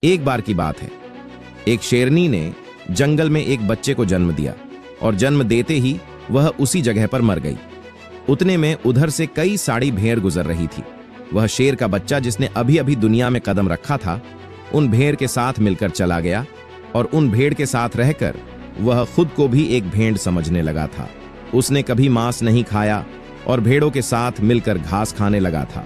एक बार की बात है, एक शेरनी ने जंगल में एक बच्चे को जन्म दिया और जन्म देते ही वह उसी जगह पर मर गई। उतने में उधर से कई सारी भेड़ गुजर रही थी। वह शेर का बच्चा जिसने अभी अभी दुनिया में कदम रखा था, उन भेड़ के साथ मिलकर चला गया और उन भेड़ के साथ रहकर वह खुद को भी एक भेड़ समझने लगा था। उसने कभी मांस नहीं खाया और भेड़ों के साथ मिलकर घास खाने लगा था।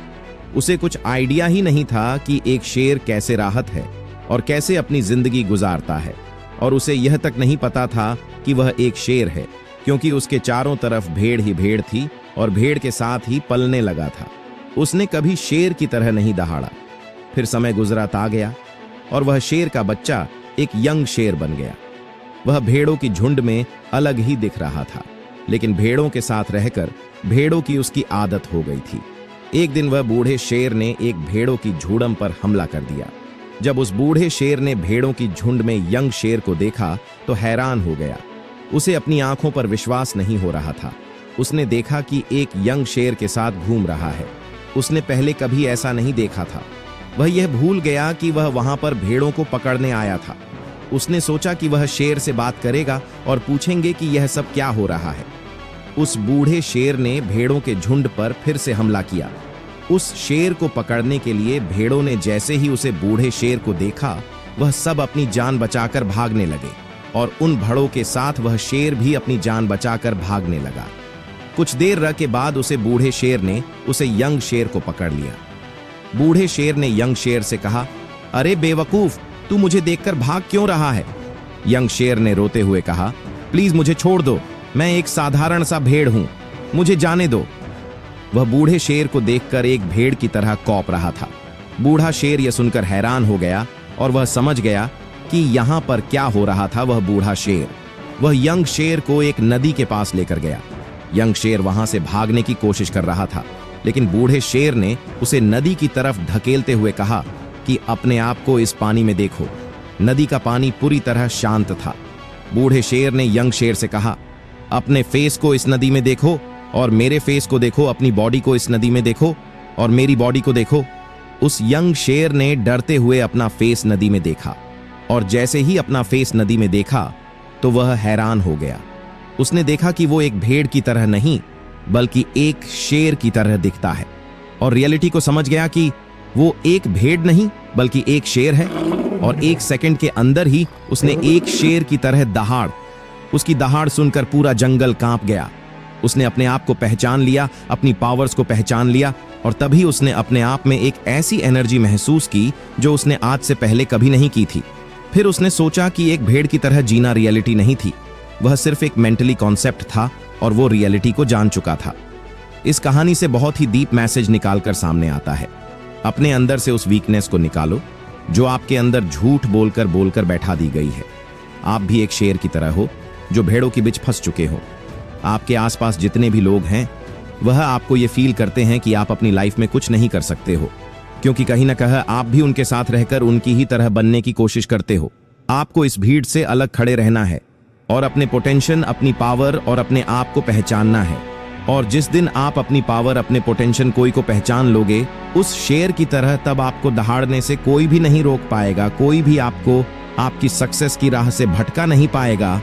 उसे कुछ आइडिया ही नहीं था कि एक शेर कैसे राहत है और कैसे अपनी जिंदगी गुजारता है, और उसे यह तक नहीं पता था कि वह एक शेर है, क्योंकि उसके चारों तरफ भेड़ ही भेड़ थी और भेड़ के साथ ही पलने लगा था। उसने कभी शेर की तरह नहीं दहाड़ा। फिर समय गुजराता गया और वह शेर का बच्चा एक यंग शेर बन गया। वह भेड़ों की झुंड में अलग ही दिख रहा था, लेकिन भेड़ों के साथ रहकर भेड़ों की उसकी आदत हो गई थी। एक दिन वह बूढ़े शेर ने एक भेड़ों की झुंड पर हमला कर दिया। जब उस बूढ़े शेर ने भेड़ों की झुंड में यंग शेर को देखा तो हैरान हो गया। उसे अपनी आंखों पर विश्वास नहीं हो रहा था। उसने देखा कि एक यंग शेर के साथ घूम रहा है। उसने पहले कभी ऐसा नहीं देखा था। वह यह भूल गया कि वह वहां पर भेड़ों को पकड़ने आया था। उसने सोचा कि वह शेर से बात करेगा और पूछेंगे कि यह सब क्या हो रहा है। उस बूढ़े शेर ने भेड़ों के झुंड पर फिर से हमला किया। उस शेर को पकड़ने के लिए भेड़ों ने जैसे ही उसे बूढ़े शेर को देखा, वह सब अपनी जान बचाकर भागने लगे और उन भड़ों के साथ वह शेर भी अपनी जान बचाकर भागने लगा। कुछ देर के बाद उसे बूढ़े शेर ने उसे यंग शेर को पकड़ लिया। बूढ़े शेर ने यंग शेर से कहा, अरे बेवकूफ, तू मुझे देखकर भाग क्यों रहा है? यंग शेर ने रोते हुए कहा, प्लीज मुझे छोड़ दो, मैं एक साधारण सा भेड़ हूं, मुझे जाने दो। वह बूढ़े शेर को देखकर एक भेड़ की तरह कौप रहा था। बूढ़ा शेर यह सुनकर हैरान हो गया और वह समझ गया कि यहां पर क्या हो रहा था। वह बूढ़ा शेर वह यंग शेर को एक नदी के पास लेकर गया। यंग शेर वहां से भागने की कोशिश कर रहा था, लेकिन बूढ़े शेर ने उसे नदी की तरफ धकेलते हुए कहा कि अपने आप को इस पानी में देखो। नदी का पानी पूरी तरह शांत था। बूढ़े शेर ने यंग शेर से कहा, अपने फेस को इस नदी में देखो और मेरे फेस को देखो, अपनी बॉडी को इस नदी में देखो और मेरी बॉडी को देखो। उस यंग शेर ने डरते हुए अपना फेस नदी में देखा और जैसे ही अपना फेस नदी में देखा तो वह हैरान हो गया। उसने देखा कि वो एक भेड़ की तरह नहीं बल्कि एक शेर की तरह दिखता है, और रियलिटी को समझ गया कि वो एक भेड़ नहीं बल्कि एक शेर है। और एक सेकंड के अंदर ही उसने एक शेर की तरह दहाड़। उसकी दहाड़ सुनकर पूरा जंगल कांप गया। उसने अपने आप को पहचान लिया, अपनी पावर्स को पहचान लिया, और तभी उसने अपने आप में एक ऐसी एनर्जी महसूस की जो उसने आज से पहले कभी नहीं की थी। फिर उसने सोचा कि एक भेड़ की तरह जीना रियलिटी नहीं थी, वह सिर्फ एक मेंटली कॉन्सेप्ट था और वो रियलिटी को जान चुका था। इस कहानी से बहुत ही डीप मैसेज निकालकर सामने आता है, अपने अंदर से उस वीकनेस को निकालो जो आपके अंदर झूठ बोलकर बैठा दी गई है। आप भी एक शेर की तरह हो जो भेड़ों के बीच फंस चुके हो। आपके आसपास जितने भी लोग हैं वह आपको ये फील करते हैं कि आप अपनी लाइफ में कुछ नहीं कर सकते हो, क्योंकि कहीं ना कहीं आप भी उनके साथ रहकर उनकी ही तरह बनने की कोशिश करते हो। आपको इस भीड़ से अलग खड़े रहना है और अपने पोटेंशियल, अपनी पावर और अपने आप को पहचानना है। और जिस दिन आप अपनी पावर, अपने पोटेंशियल कोई को पहचान लोगे उस शेर की तरह, तब आपको दहाड़ने से कोई भी नहीं रोक पाएगा। कोई भी आपको आपकी सक्सेस की राह से भटका नहीं पाएगा।